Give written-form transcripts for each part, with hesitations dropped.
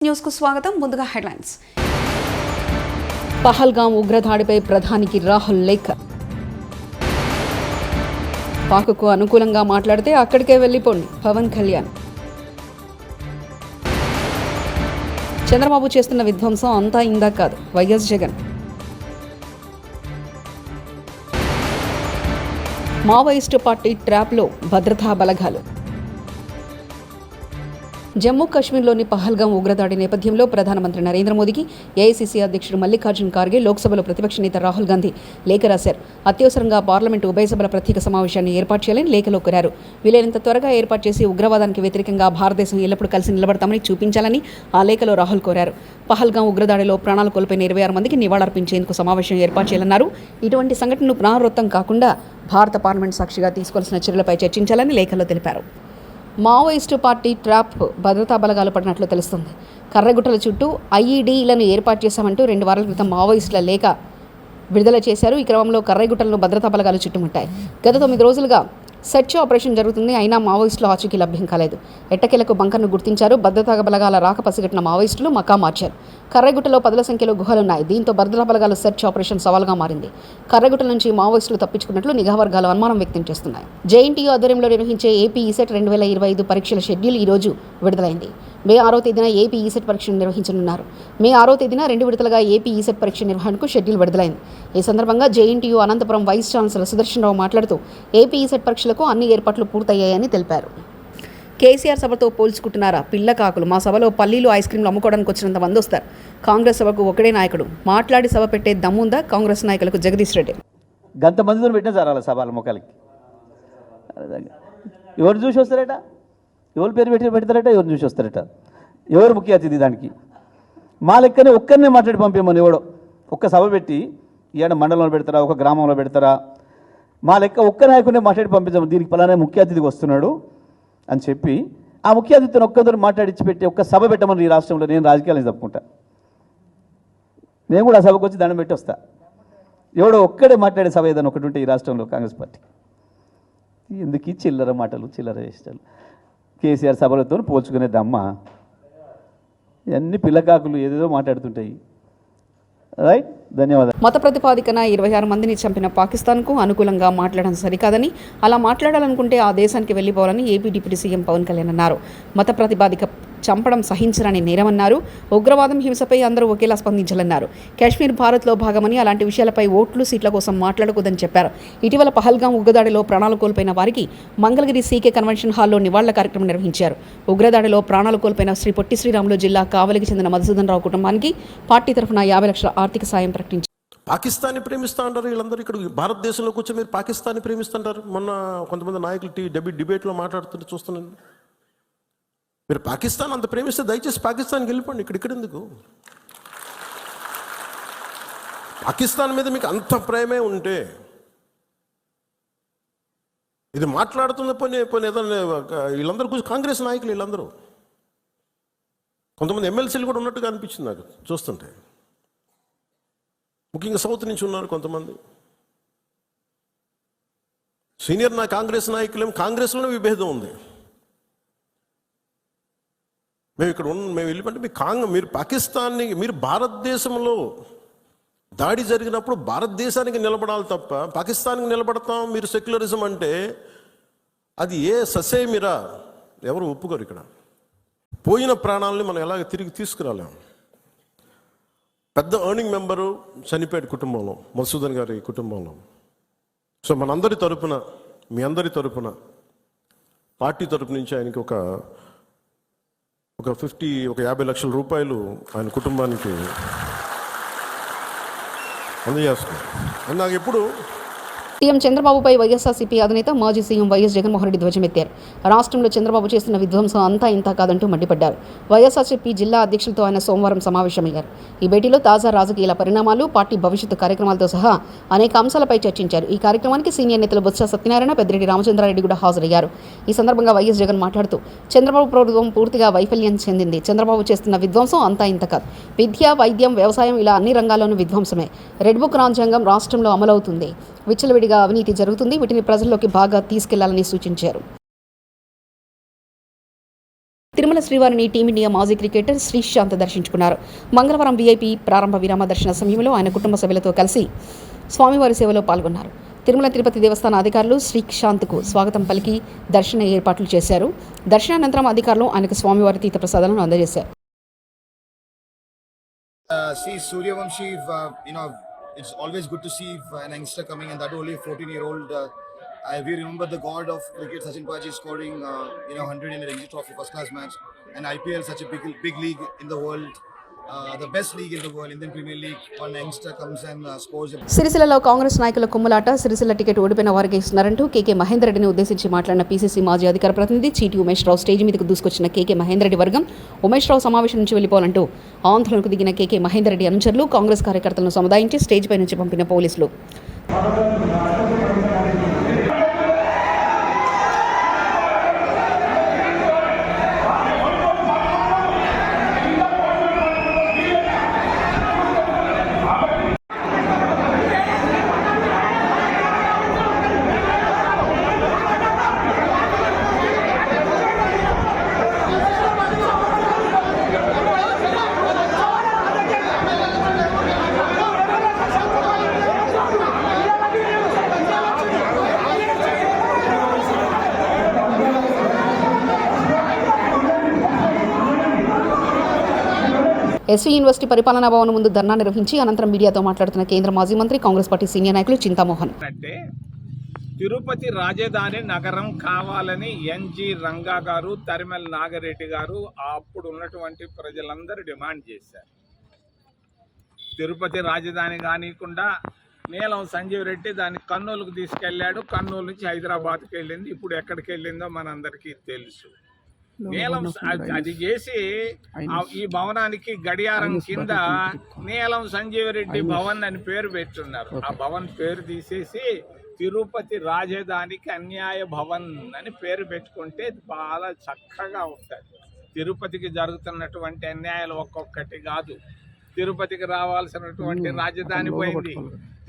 News కు స్వాగతం. ముందుగా హెడ్లైన్స్. పహల్గాం ఉగ్రదాడిపై ప్రధానికి రాహుల్ లేఖ. పాక్కు అనుకూలంగా మాట్లాడితే అక్కడికే వెళ్లిపోండి పవన్ కళ్యాణ్. చంద్రబాబు చేస్తున్న విధ్వంసం అంతా ఇందా కాదు వైఎస్ జగన్. మావోయిస్టు పార్టీ ట్రాప్లో భద్రతా బలగాలు. జమ్మూ కాశ్మీర్లోని పహల్గాం ఉగ్రదాడి నేపథ్యంలో ప్రధానమంత్రి నరేంద్ర మోదీకి ఏఐసీసీ అధ్యక్షుడు మల్లికార్జున్ ఖార్గే లోక్సభలో ప్రతిపక్ష నేత రాహుల్ గాంధీ లేఖ రాశారు. అత్యవసరంగా పార్లమెంటు ఉభయ సభల ప్రత్యేక సమావేశాన్ని ఏర్పాటు చేయాలని లేఖలో కోరారు. వీలైనంత త్వరగా ఏర్పాటు చేసి ఉగ్రవాదానికి వ్యతిరేకంగా భారతదేశం ఎల్లప్పుడూ కలిసి నిలబడతామని చూపించాలని ఆ లేఖలో రాహుల్ కోరారు. పహల్గాం ఉగ్రదాడిలో ప్రాణాలు కోల్పోయిన 26 మందికి నివాళులర్పించేందుకు సమావేశం ఏర్పాటు చేయాలన్నారు. ఇటువంటి సంఘటనలు పునరావృతం కాకుండా భారత పార్లమెంట్ సాక్షిగా తీసుకోవాల్సిన చర్యలపై చర్చించాలని లేఖలో తెలిపారు. మావోయిస్టు పార్టీ ట్రాప్ భద్రతా బలగాలు పడినట్లు తెలుస్తుంది. కర్రగుట్టల చుట్టూ ఐఈడీలను ఏర్పాటు చేశామంటూ 2 వారాల క్రితం మావోయిస్టుల లేఖ విడుదల చేశారు. ఈ క్రమంలో కర్రగుట్టలను భద్రతా బలగాలు చుట్టుముట్టాయి. గత 9 రోజులుగా సెర్చ్ ఆపరేషన్ జరుగుతుంది. అయినా మావోయిస్టుల ఆచూకీ లభ్యం కాలేదు. ఎట్టకేలకు బంకర్ను గుర్తించారు. భద్రతా బలగాల రాక పసిగట్టిన మావోయిస్టులు మకా మార్చారు. కర్రగుట్టలో 10ల సంఖ్యలో గుహలున్నాయి. దీంతో భద్రతా బలగాల సెర్చ్ ఆపరేషన్ సవాల్గా మారింది. కర్రగుట్ట నుంచి మావోయిస్టులు తప్పించుకున్నట్లు నిఘా వర్గాలు అనుమానం వ్యక్తం చేస్తున్నాయి. జేఎన్టీయూ ఆధ్వర్యంలో నిర్వహించే ఏపీ ఈసెట్ 2025 పరీక్షల షెడ్యూల్ ఈ రోజు విడుదలైంది. మే 6వ తేదీన ఏపీ ఈసెట్ పరీక్షను నిర్వహించనున్నారు. మే 6వ తేదీన 2 విడతలుగా ఏపీ ఈసెట్ పరీక్ష నిర్వహణకు షెడ్యూల్ విడుదలైంది. ఈ సందర్భంగా JNTU Anantapur vice chancellor Sudarshana Rao మాట్లాడుతూ ఏపీ ఈసెట్ పరీక్షలకు అన్ని ఏర్పాట్లు పూర్తయ్యాయని తెలిపారు. కేసీఆర్ సభతో పోల్చుకుంటున్నారా? పిల్ల కాకులు. మా సభలో పల్లీలు ఐస్ క్రీంలు అమ్ముకోవడానికి వచ్చినంత మంది వస్తారు. కాంగ్రెస్ సభకు ఒకడే నాయకుడు. మాట్లాడి సభ పెట్టే దమ్ముందా కాంగ్రెస్ నాయకులకు? జగదీష్ రెడ్డి. గంత మందితో పెట్టిన సార్ అలా సభల మొక్కలకి ఎవరు చూసి వస్తారట? ఎవరు పేరు పెడతారట? ఎవరు చూసి వస్తారట? ఎవరు ముఖ్య అతిథి? దానికి మా లెక్కనే ఒక్కరినే మాట్లాడి పంపేమని ఎవడో ఒక్క సభ పెట్టి ఈయన మండలంలో పెడతారా, ఒక గ్రామంలో పెడతారా? మా లెక్క ఒక్క నాయకునే మాట్లాడి పంపించాము. దీనికి పలానే ముఖ్య అతిథికి వస్తున్నాడు అని చెప్పి ఆ ముఖ్య అతిథిని ఒక్కరితో మాట్లాడించి పెట్టి ఒక్క సభ పెట్టమని ఈ రాష్ట్రంలో నేను రాజకీయాలను చెప్పుకుంటా. నేను కూడా ఆ సభకు వచ్చి దండం పెట్టి వస్తా. ఎవడో ఒక్కడే మాట్లాడే సభ ఏదైనా ఒకటి ఉంటే ఈ రాష్ట్రంలో కాంగ్రెస్ పార్టీ. ఎందుకు చిల్లర మాటలు, చిల్లర చేష్టాలు? కేసీఆర్ సభలతో పోల్చుకునే దమ్మ ఇవన్నీ పిల్లకాకులు ఏదేదో మాట్లాడుతుంటాయి. రైట్, ధన్యవాదాలు. మత ప్రతిపాదికన 26 మందిని చంపిన పాకిస్తాన్కు అనుకూలంగా మాట్లాడడం సరికాదని, అలా మాట్లాడాలనుకుంటే ఆ దేశానికి వెళ్లిపోవాలని AP deputy CM Pawan Kalyan అన్నారు. మత ప్రతిపాదిక చంపడం సహించరని నేరమన్నారు. ఉగ్రవాదం, హింసపై అందరూ ఒకేలా స్పందించాలన్నారు. కాశ్మీర్ భారత్లో భాగమని, అలాంటి విషయాలపై ఓట్లు సీట్ల కోసం మాట్లాడకూడదని చెప్పారు. ఇటీవల పహల్గాం ఉగ్రదాడిలో ప్రాణాలు కోల్పోయిన వారికి మంగళగిరి సీకే కన్వెన్షన్ హాల్లో నివాళుల కార్యక్రమం నిర్వహించారు. ఉగ్రదాడిలో ప్రాణాలు కోల్పోయిన శ్రీ పొట్టి శ్రీరాములు జిల్లా కావలికి చెందిన మధుసూదన్ రావు కుటుంబానికి పార్టీ తరఫున 50 లక్షల ఆర్థిక సాయం ప్రకటించారు. పాకిస్తాన్ని ప్రేమిస్తూ ఉంటారు వీళ్ళందరూ. ఇక్కడ భారతదేశంలో కూర్చొని మీరు పాకిస్తాన్ని ప్రేమిస్తుంటారు. మొన్న కొంతమంది నాయకులు డిబేట్లో మాట్లాడుతుంటే చూస్తున్నాను. మీరు పాకిస్తాన్ అంత ప్రేమిస్తే దయచేసి పాకిస్తాన్కి వెళ్ళిపోండి. ఇక్కడ ఎందుకు? పాకిస్తాన్ మీద మీకు అంత ప్రేమే ఉంటే ఇది మాట్లాడుతున్న పని ఏదైనా వీళ్ళందరూ కూర్చొని కాంగ్రెస్ నాయకులు వీళ్ళందరూ కొంతమంది ఎమ్మెల్సీలు కూడా ఉన్నట్టుగా అనిపించింది నాకు చూస్తుంటే. ముఖ్యంగా సౌత్ నుంచి ఉన్నారు కొంతమంది సీనియర్ కాంగ్రెస్ నాయకులేం. కాంగ్రెస్లోనే విభేదం ఉంది. మేము వెళ్ళిపోతే మీరు పాకిస్తాన్ని, మీరు భారతదేశంలో దాడి జరిగినప్పుడు భారతదేశానికి నిలబడాలి తప్ప పాకిస్తాన్కి నిలబడతాం మీరు సెక్యులరిజం అంటే అది ఏ ససేమిరా ఎవరు ఒప్పుకోరు. ఇక్కడ పోయిన ప్రాణాలని మనం ఎలాగ తిరిగి తీసుకురాలేము. పెద్ద ఎర్నింగ్ మెంబరు చనిపోయాడు కుటుంబంలో, మధుసూదన్ గారి కుటుంబంలో. సో మనందరి తరపున, మీ అందరి తరపున, పార్టీ తరపు నుంచి ఆయనకి ఒక 50 లక్షల రూపాయలు ఆయన కుటుంబానికి అందజేస్తున్నారు. నాకు ఎప్పుడు సీఎం చంద్రబాబుపై వైఎస్ఆర్సీపీ అధినేత మాజీ సీఎం వైఎస్ జగన్మోహన్ రెడ్డి ధ్వజమెత్తారు. రాష్ట్రంలో చంద్రబాబు చేస్తున్న విధ్వంసం అంతా ఇంతా కాదంటూ మండిపడ్డారు. వైఎస్ఆర్సీపీ జిల్లా అధ్యక్షులతో ఆయన సోమవారం సమావేశమయ్యారు. ఈ భేటీలో తాజా రాజకీయాల పరిణామాలు, పార్టీ భవిష్యత్తు కార్యక్రమాలతో సహా అనేక అంశాలపై చర్చించారు. ఈ కార్యక్రమానికి సీనియర్ నేతలు బొత్స సత్యనారాయణ, పెద్దిరెడ్డి రామచంద్రారెడ్డి కూడా హాజరయ్యారు. ఈ సందర్భంగా వైఎస్ జగన్ మాట్లాడుతూ చంద్రబాబు ప్రభుత్వం పూర్తిగా వైఫల్యం చెందింది. చంద్రబాబు చేస్తున్న విధ్వంసం అంతా ఇంత కాదు. విద్య, వైద్యం, వ్యవసాయం ఇలా అన్ని రంగాల్లోనూ విధ్వంసమే. రెడ్ బుక్ రాజ్యాంగం రాష్ట్రంలో అమలవుతుంది. విచ్చలవిడిగా అవినీతి జరుగుతుంది. వీటిని ప్రజల్లోకి బాగా తీసుకెళ్లాలని సూచించారు. తిరుమల శ్రీవారిని టీమిండియా మాజీ క్రికెటర్ శ్రీశాంత్ దర్శించుకున్నారు. మంగళవారం వీఐపీ ప్రారంభ విరామ దర్శన సమయంలో ఆయన కుటుంబ సభ్యులతో కలిసి స్వామివారి సేవలో పాల్గొన్నారు. తిరుమల తిరుపతి దేవస్థాన అధికారులు శ్రీశాంత్కు స్వాగతం పలికి దర్శన ఏర్పాట్లు చేశారు. దర్శనానంతరం అధికారులు ఆయనకు స్వామివారి తీర్థప్రసాదాలను అందజేశారు. See Suryavanshi, it's always good to see an youngster coming, and that only a 14-year-old. We remember the god of cricket, Sachin Paji, scoring 100 in a Ranji Trophy first class match, and IPL, such a big league in the world, the best league in the world, Indian Premier League. One youngster comes and scores. సిరిసిల్లలో కాంగ్రెస్ నాయకుల కుమ్ములాట. Sircilla ticket ఓడిపోయిన వారికి ఇస్తున్నారంటూ కేకే మహేందర్ రెడ్డిని ఉద్దేశించి మాట్లాడిన PCC మాజీ అధికార ప్రతినిధి చీటి ఉమేష్ రావు స్టేజ్ మీదకు దూసుకొచ్చిన కేకే మహేందర్ రెడ్డి వర్గం ఉమేష్ రావు సమావేశం నుంచి వెళ్లిపోవాలంటూ ఆందోళనకు దిగిన కేకే మహేందర్ రెడ్డి అనుచరులు కాంగ్రెస్ కార్యకర్తలను సముదాయించి స్టేజ్ పై నుంచి పంపిన పోలీసులు ఎస్వీ యూనివర్సిటీ పరిపాలనా భవన్ ముందు ధర్నా నిర్వహించి అనంతరం మీడియాతో మాట్లాడుతున్న కేంద్ర మాజీ మంత్రి కాంగ్రెస్ పార్టీ సీనియర్ నాయకులు చింతామోహన్. అంటే తిరుపతి రాజధాని నగరం కావాలని ఎన్జి రంగా గారు, తరిమల్ నాగరెడ్డి గారు అప్పుడు ఉన్నటువంటి ప్రజలందరూ డిమాండ్ చేశారు. తిరుపతి రాజధాని కానికుండా నీలం సంజీవ్ రెడ్డి దాన్ని కర్నూలుకు తీసుకెళ్లాడు. కర్నూలు నుంచి హైదరాబాద్కి వెళ్ళింది. ఇప్పుడు ఎక్కడికి వెళ్ళిందో మనందరికీ తెలుసు. నీలం అది చేసి ఈ భవనానికి గడియారం కింద నీలం సంజీవ్ రెడ్డి భవన్ అని పేరు పెట్టున్నారు. ఆ భవన్ పేరు తీసేసి తిరుపతి రాజధానికి అన్యాయ భవన్ అని పేరు పెట్టుకుంటే చాలా చక్కగా ఉంటుంది. తిరుపతికి జరుగుతున్నటువంటి అన్యాయాలు ఒక్కొక్కటి కాదు. తిరుపతికి రావాల్సినటువంటి రాజధాని పోయింది.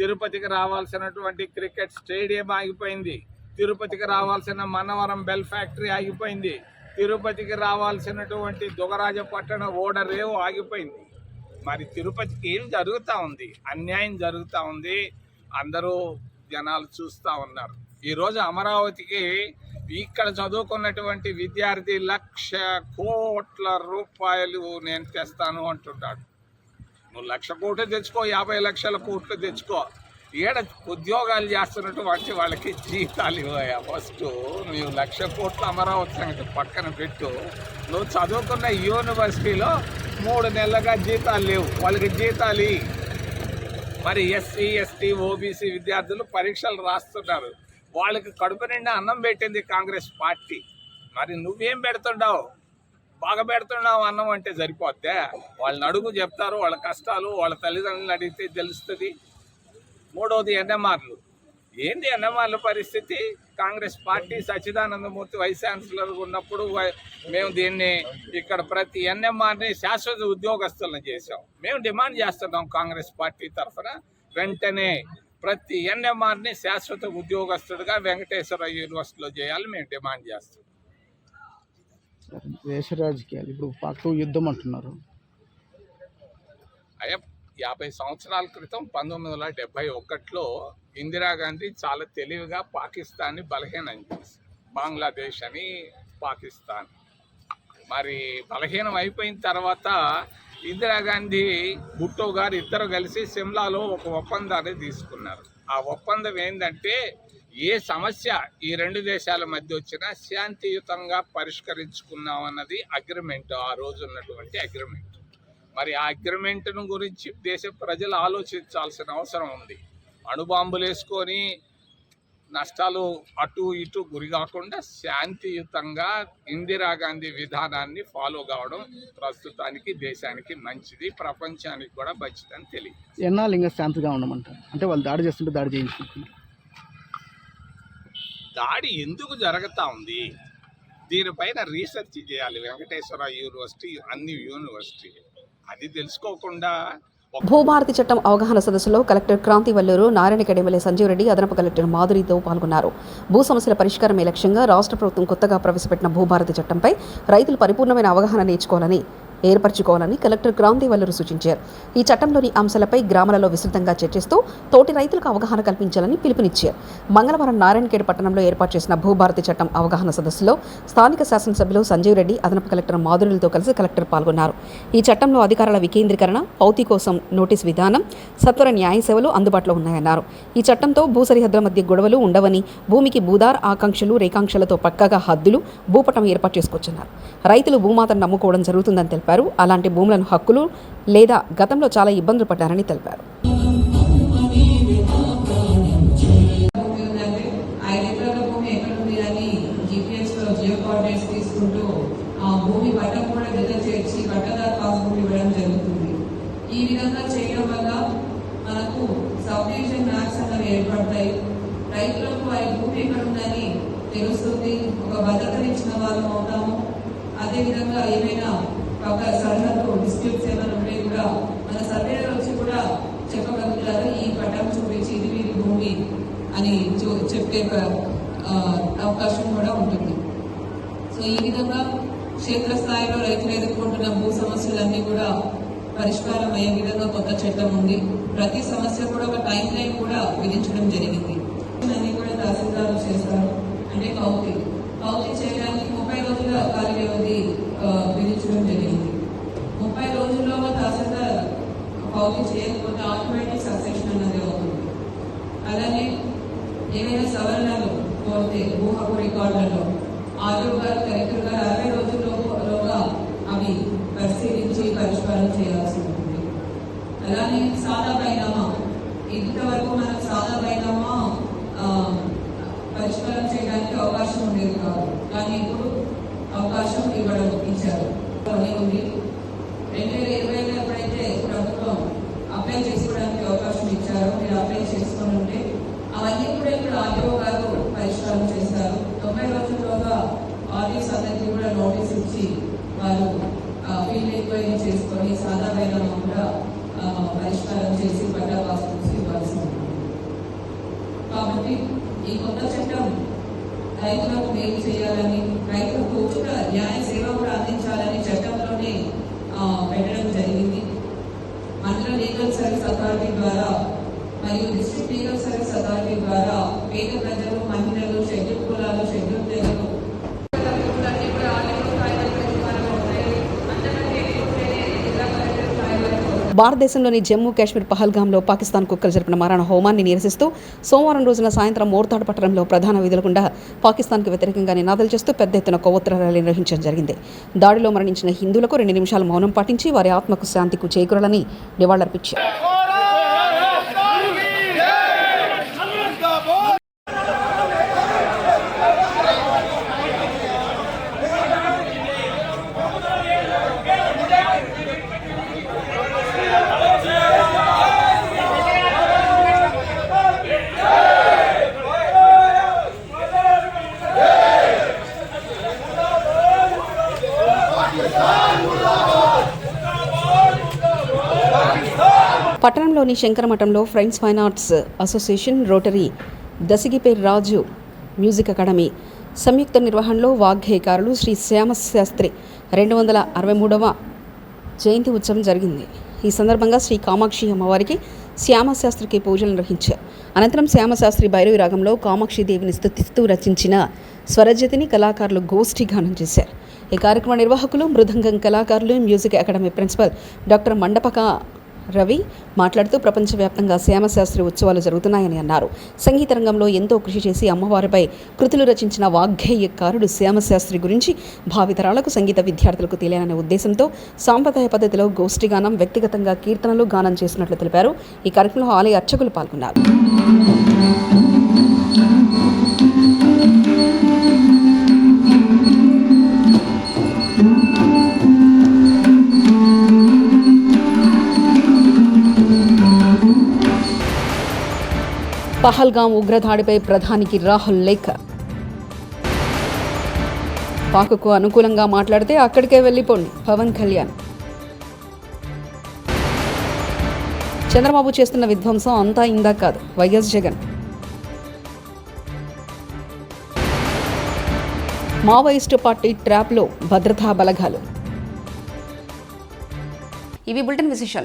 తిరుపతికి రావాల్సినటువంటి క్రికెట్ స్టేడియం ఆగిపోయింది. తిరుపతికి రావాల్సిన మనవరం బెల్ ఫ్యాక్టరీ ఆగిపోయింది. తిరుపతికి రావాల్సినటువంటి దుగరాజపట్టణ ఓడరేవు ఆగిపోయింది. మరి తిరుపతికి ఏం జరుగుతూ ఉంది? అన్యాయం జరుగుతూ ఉంది. అందరూ జనాలు చూస్తూ ఉన్నారు. ఈరోజు అమరావతికి ఇక్కడ చదువుకున్నటువంటి విద్యార్థి 1,00,000 కోట్ల రూపాయలు నేను తెస్తాను అంటున్నాడు. నువ్వు 1,00,000 కోట్లు తెచ్చుకో, 50 లక్షల కోట్లు తెచ్చుకో. ఏడ ఉద్యోగాలు చేస్తున్నటువంటి వాళ్ళకి జీతాలు ఇవ్వయా? ఫస్ట్ నువ్వు 1,00,000 కోట్ల అమరావతి సంగతి పక్కన పెట్టు. నువ్వు చదువుకున్న యూనివర్సిటీలో 3 నెలలుగా జీతాలు లేవు. వాళ్ళకి జీతాలు. మరి ఎస్సీ, ఎస్టీ, ఓబీసీ విద్యార్థులు పరీక్షలు రాస్తున్నారు. వాళ్ళకి కడుపు నిండా అన్నం పెట్టింది కాంగ్రెస్ పార్టీ. మరి నువ్వేం పెడుతుండావు? బాగా పెడుతున్నావు అన్నం అంటే సరిపోద్దే? వాళ్ళని అడుగు, చెప్తారు వాళ్ళ కష్టాలు. వాళ్ళ తల్లిదండ్రులను అడిగితే తెలుస్తుంది. మూడవది ఎన్ఎంఆర్లు. ఏంది ఎన్ఎంఆర్ల పరిస్థితి? Congress party Sachchidananda Murthy vice chancellor ఉన్నప్పుడు మేము దీన్ని ఇక్కడ ప్రతి ఎన్ఎంఆర్ని శాశ్వత ఉద్యోగస్తులను చేసాం. మేము డిమాండ్ చేస్తున్నాం కాంగ్రెస్ పార్టీ తరఫున వెంటనే ప్రతి ఎన్ఎంఆర్ని శాశ్వత ఉద్యోగస్తుడిగా వెంకటేశ్వర యూనివర్సిటీలో చేయాలి మేము డిమాండ్ చేస్తాం. దేశ రాజకీయాలు ఇప్పుడు పాక్ యుద్ధం అంటున్నారు. 50 సంవత్సరాల క్రితం 1971లో ఇందిరాగాంధీ చాలా తెలివిగా పాకిస్తాన్ని బలహీనం చేసింది. బంగ్లాదేశ్ అని పాకిస్తాన్. మరి బలహీనం అయిపోయిన తర్వాత ఇందిరాగాంధీ, భుట్టో గారు ఇద్దరు కలిసి సిమ్లాలో ఒక ఒప్పందాన్ని తీసుకున్నారు. ఆ ఒప్పందం ఏంటంటే ఏ సమస్య ఈ 2 దేశాల మధ్య వచ్చినా శాంతియుతంగా పరిష్కరించుకున్నాం అన్నది అగ్రిమెంట్. ఆ రోజు ఉన్నటువంటి అగ్రిమెంట్. మరి ఆ అగ్రిమెంట్ను గురించి దేశ ప్రజలు ఆలోచించాల్సిన అవసరం ఉంది. అణుబాంబులు వేసుకొని నష్టాలు అటు ఇటు గురి కాకుండా శాంతియుతంగా ఇందిరాగాంధీ విధానాన్ని ఫాలో కావడం ప్రస్తుతానికి దేశానికి మంచిది, ప్రపంచానికి కూడా మంచిదని తెలియదు. ఎన్నాళ్ళు ఇంకా శాంతిగా ఉండమంటారు? అంటే వాళ్ళు దాడి చేస్తుంటే దాడి చేయించుకుంటున్నారు. దాడి ఎందుకు జరుగుతూ ఉంది? దీనిపైన రీసెర్చ్ చేయాలి వెంకటేశ్వర యూనివర్సిటీ, అన్ని యూనివర్సిటీలు. అది తెలుసుకోకుండా భూభారతి చట్టం అవగాహన సదస్సులో కలెక్టర్ క్రాంతి వల్లూరు, నారాయణఖేడ్ ఎమ్మెల్యే సంజీవ్ రెడ్డి, అదనపు కలెక్టర్ మాధురితో పాల్గొన్నారు. భూ సమస్యల పరిష్కారమే లక్ష్యంగా రాష్ట్ర ప్రభుత్వం కొత్తగా ప్రవేశపెట్టిన భూభారతి చట్టంపై రైతులు పరిపూర్ణమైన అవగాహన ఏర్పరచుకోవాలని కలెక్టర్ క్రాంతి వల్లూరు సూచించారు. ఈ చట్టంలోని అంశాలపై గ్రామాలలో విస్తృతంగా చర్చిస్తూ తోటి రైతులకు అవగాహన కల్పించాలని పిలుపునిచ్చారు. మంగళవారం నారాయణఖేడ్ పట్టణంలో ఏర్పాటు చేసిన భూభారతి చట్టం అవగాహన సదస్సులో స్థానిక శాసనసభ్యులు సంజీవ్ రెడ్డి, అదనపు కలెక్టర్ మాధురులతో కలిసి కలెక్టర్ పాల్గొన్నారు. ఈ చట్టంలో అధికారాల వికేంద్రీకరణ, పౌతి కోసం నోటీస్ విధానం, సత్వర న్యాయ సేవలు అందుబాటులో ఉన్నాయన్నారు. ఈ చట్టంతో భూ సరిహద్దుల మధ్య గొడవలు ఉండవని, భూమికి భూదార్ ఆకాంక్షలు, రేఖాంక్షలతో పక్కాగా హద్దులు, భూపటం ఏర్పాటు చేసుకోవచ్చన్నారు. రైతులు భూమాతను నమ్ముకోవడం జరుగుతుందని తెలిపారు. అలాంటి భూములను హక్కులు లేదా గతంలో చాలా ఇబ్బందులు పడ్డారని తెలిపారు. భూమి పట్టం కూడా జత చేర్చి పట్టదారు పాస్బుక్ ఇవ్వడం జరుగుతుంది. ఈ విధంగా చేయడం వల్ల మనకు సబ్ డివిజన్ మ్యాప్స్ అన్నవి ఏర్పడతాయి. రైతులకు వారి భూమి ఎక్కడ ఉందని తెలుస్తుంది. ఒక భద్రతనిచ్చిన వాళ్ళం అవుతాము. అదేవిధంగా ఏమైనా ఒక సరిహద్దు డిస్ప్యూట్స్ ఏమైనా ఉంటే కూడా మన సర్వేలో వచ్చి కూడా చెప్పగలుగుతారు. ఈ పట్టం చూపించి ఇది వీరి భూమి అని చెప్పే అవకాశం కూడా ఉంటుంది. సో ఈ విధంగా క్షేత్రస్థాయిలో రైతులు ఎదుర్కొంటున్న భూ సమస్యలన్నీ కూడా పరిష్కారం అయ్యే విధంగా కొత్త చట్టం ఉంది. ప్రతి సమస్య కూడా ఒక టైం లైన్ కూడా విధించడం జరిగింది. అన్ని కూడా తహసీల్దారు చేస్తారు. అంటే కౌతి చేయడానికి 30 రోజుల కాల వ్యవధి విధించడం జరిగింది. 30 రోజుల్లో తహసీల్దార్ కౌతి చేయకపోతే ఆటోమేటిక్ సక్సెషన్ అన్నది అవుతుంది. అలానే ఏవైనా సవరణలు కోరితే భూ హక్కు రికార్డులలో ఆర్డీఓ గారు, కలెక్టర్ గారు 60 రోజుల్లోగా అవి పరిశీలించి పరిష్కారం చేయాల్సి ఉంటుంది. అలానే సాదా బైనామా, ఇంతవరకు మనం సాదా బైనామా పరిష్కారం చేయడానికి అవకాశం ఉండేది కాదు. కానీ ఇప్పుడు అవకాశం ఇచ్చారు. ఉంది 2020లో ఎప్పుడైతే ప్రభుత్వం అప్లై చేసుకోవడానికి అవకాశం ఇచ్చారో, మీరు అప్లై చేసుకొని ఉంటే అవన్నీ కూడా ఇప్పుడు ఆర్డీఓ గారు పరిష్కారం చేస్తారు. 90 రోజుల్లోగా ఆర్డీఓస్ అందరికీ కూడా నోటీస్ ఇచ్చి వారు ఫీల్డ్ ఎంక్వైరీ చేసుకొని సాదా బైనామా కూడా పరిష్కారం చేసి పట్టా పాస్బుక్స్ ఇవ్వాల్సి ఉంటుంది. కాబట్టి ఈ కొత్త చట్టం రైతులకు మేలు చేయాలని, రైతులకు ఉచిత న్యాయ సేవ కూడా అందించాలని చట్టంలోనే పెట్టడం జరిగింది. మండల లీగల్ సర్వీస్ అథారిటీ ద్వారా మరియు డిస్ట్రిక్ట్ లీగల్ సర్వీస్ అథారిటీ ద్వారా పేద ప్రజలు, మహిళలు, షెడ్యూల్ కులాలు, షెడ్యూల్ తెగలు భారతదేశంలోని జమ్మూ కాశ్మీర్ పహల్గాంలో పాకిస్తాన్ కుక్కలు జరిపిన మారణ హోమాన్ని నిరసిస్తూ సోమవారం రోజున సాయంత్రం మోర్తాడ్ పట్టణంలో ప్రధాన వీధుల గుండా పాకిస్తాన్కు వ్యతిరేకంగా నినాదాలు చేస్తూ పెద్ద ఎత్తున కొవ్వొత్తుల ర్యాలీ నిర్వహించడం జరిగింది. దాడిలో మరణించిన హిందువులకు 2 నిమిషాల మౌనం పాటించి వారి ఆత్మకు శాంతికు చేకూరాలని నివాళులర్పించారు. పట్టణంలోని శంకరమఠంలో friends fine arts association, Rotary, దసిగిపేర్ రాజు మ్యూజిక్ అకాడమీ సంయుక్త నిర్వహణలో వాగ్గేయకారులు శ్రీ శ్యామశాస్త్రి 263వ జయంతి ఉత్సవం జరిగింది. ఈ సందర్భంగా శ్రీ కామాక్షి అమ్మవారికి శ్యామశాస్త్రికి పూజలు నిర్వహించారు. అనంతరం శ్యామశాస్త్రి భైరవి రాగంలో కామాక్షి దేవిని స్తుతిస్తూ రచించిన స్వరజతిని కళాకారులు గోష్ఠి గానం చేశారు. ఈ కార్యక్రమ నిర్వాహకులు, మృదంగం కళాకారులు, music academy principal doctor Mandapaka Ravi మాట్లాడుతూ ప్రపంచవ్యాప్తంగా శ్యామశాస్త్రి ఉత్సవాలు జరుగుతున్నాయని అన్నారు. సంగీత రంగంలో ఎంతో కృషి చేసి అమ్మవారిపై కృతులు రచించిన వాగ్గేయకారుడు శ్యామశాస్త్రి గురించి భావితరాలకు సంగీత విద్యార్థులకు తెలియాలనే ఉద్దేశంతో సాంప్రదాయ పద్ధతిలో గోష్ఠి గానం, వ్యక్తిగతంగా కీర్తనలు గానం చేసినట్లు తెలిపారు. ఈ కార్యక్రమంలో ఆలయ అర్చకులు పాల్గొన్నారు. పహల్గాం ఉగ్రదాడిపై ప్రధానికి రాహుల్ లేఖ. పాక్కు అనుకూలంగా మాట్లాడితే అక్కడికే వెళ్ళిపోండి, పవన్ కళ్యాణ్. చంద్రబాబు చేస్తున్న విధ్వంసం అంతా ఇందా కాదు. వైఎస్ జగన్. మావోయిస్టు పార్టీ ట్రాప్లో భద్రతా బలగాలు. ఇవి బులెటిన్ విశేషాలు.